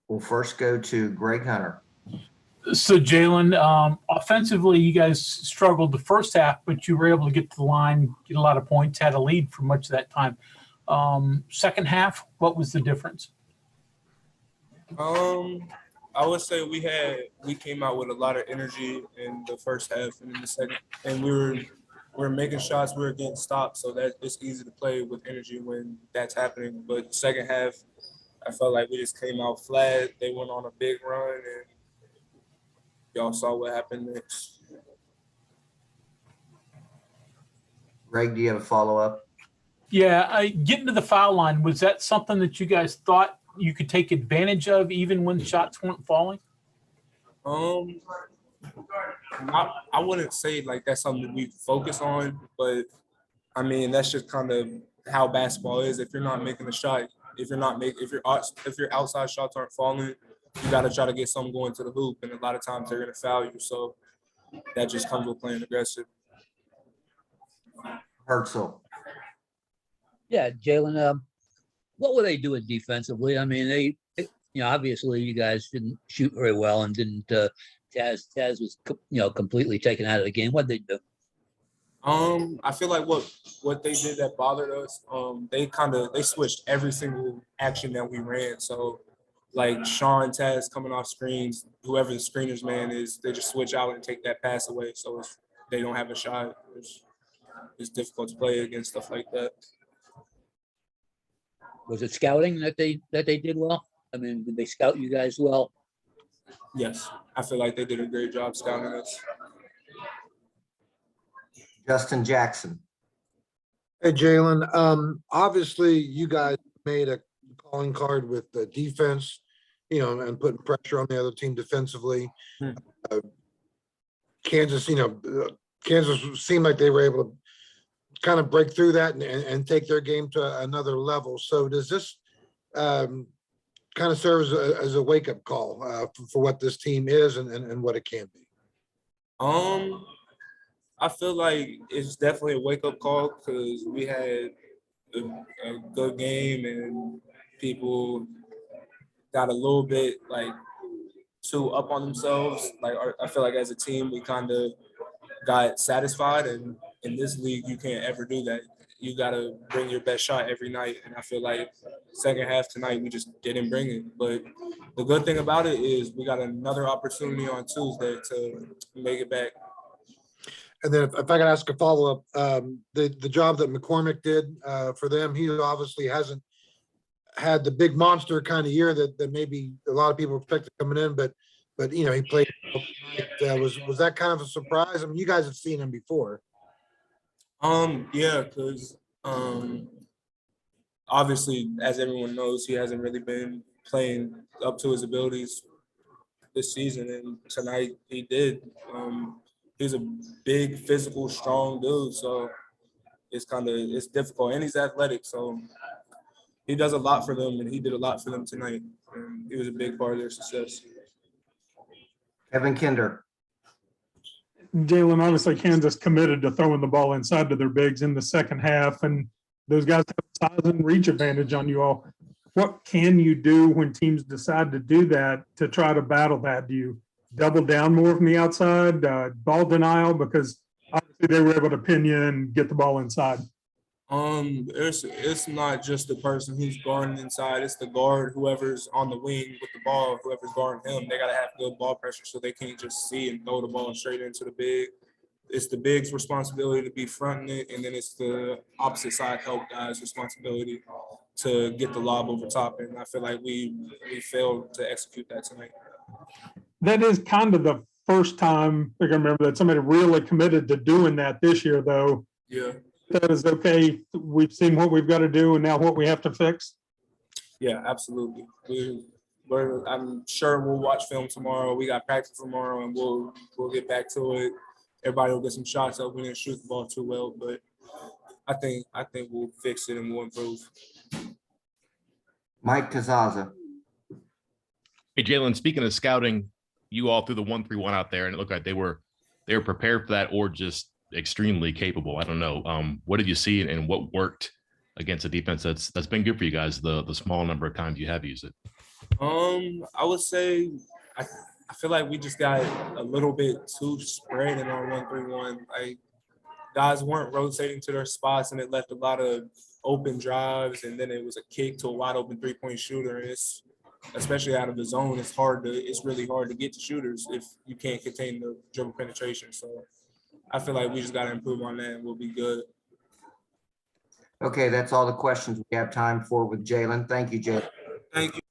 We'll first go to Greg Hunter. So, Jalen, offensively, you guys struggled the first half, but you were able to get to the line, get a lot of points, had a lead for much of that time. Second half, what was the difference? I would say we came out with a lot of energy in the first half and in the second, and we were making shots, we were getting stopped, so that it's easy to play with energy when that's happening. But second half, I felt like we just came out flat. They went on a big run, and y'all saw what happened next. Greg, do you have a follow-up? Yeah, getting to the foul line, was that something that you guys thought you could take advantage of even when shots weren't falling? I wouldn't say like that's something we focus on, but I mean that's just kind of how basketball is. If you're not making a shot, if your outside shots aren't falling, you got to try to get something going to the hoop, and a lot of times they're gonna foul you. So that just comes with playing aggressive. Herzl. Yeah, Jalen. What were they doing defensively? I mean, obviously you guys didn't shoot very well and didn't. Taz was, completely taken out of the game. What did they do? I feel like what they did that bothered us. They switched every single action that we ran. So, like Sean, Taz coming off screens, whoever the screener's man is, they just switch out and take that pass away. So they don't have a shot. It's difficult to play against stuff like that. Was it scouting that they did well? I mean, did they scout you guys well? Yes, I feel like they did a great job scouting us. Justin Jackson. Hey, Jalen. Obviously, you guys made a calling card with the defense, and putting pressure on the other team defensively. Kansas seemed like they were able to kind of break through that and take their game to another level. So does this kind of serve as a wake-up call for what this team is and what it can be? I feel like it's definitely a wake-up call because we had a good game and people got a little bit too up on themselves. I feel like as a team we kind of got satisfied, and in this league you can't ever do that. You got to bring your best shot every night, and I feel like second half tonight we just didn't bring it. But the good thing about it is we got another opportunity on Tuesday to make it back. And then if I could ask a follow-up, the job that McCormick did for them, he obviously hasn't had the big monster kind of year that maybe a lot of people expected coming in, but he played. Was that kind of a surprise? I mean, you guys have seen him before. Yeah, because obviously, as everyone knows, he hasn't really been playing up to his abilities this season, and tonight he did. He's a big, physical, strong dude, so it's difficult, and he's athletic, so he does a lot for them, and he did a lot for them tonight. And he was a big part of their success. Kevin Kinder. Jalen, obviously Kansas committed to throwing the ball inside to their bigs in the second half, and those guys have size and reach advantage on you all. What can you do when teams decide to do that to try to battle that? Do you double down more from the outside, ball denial? Because obviously they were able to pin you and get the ball inside. It's not just the person who's guarding inside. It's the guard, whoever's on the wing with the ball, whoever's guarding him. They gotta have good ball pressure so they can't just see and throw the ball straight into the big. It's the big's responsibility to be fronting it, and then it's the opposite side help guys' responsibility to get the lob over top. And I feel like we failed to execute that tonight. That is kind of the first time I can remember that somebody really committed to doing that this year, though. Yeah. That is okay. We've seen what we've got to do and now what we have to fix. Yeah, absolutely. I'm sure we'll watch film tomorrow. We got practice tomorrow, and we'll get back to it. Everybody will get some shots up. We didn't shoot the ball too well, but I think we'll fix it and we'll improve. Mike Kazaza. Hey, Jalen, speaking of scouting, you all threw the 1-3-1 out there, and it looked like they were prepared for that or just extremely capable. I don't know. What did you see and what worked against a defense that's been good for you guys the small number of times you have used it? I would say I feel like we just got a little bit too spread in our 1-3-1. Like guys weren't rotating to their spots, and it left a lot of open drives. And then it was a kick to a wide open 3-point shooter. And it's especially out of the zone. It's really hard to get to shooters if you can't contain the dribble penetration. So I feel like we just got to improve on that, and we'll be good. Okay, that's all the questions we have time for with Jalen. Thank you, Jalen. Thank you.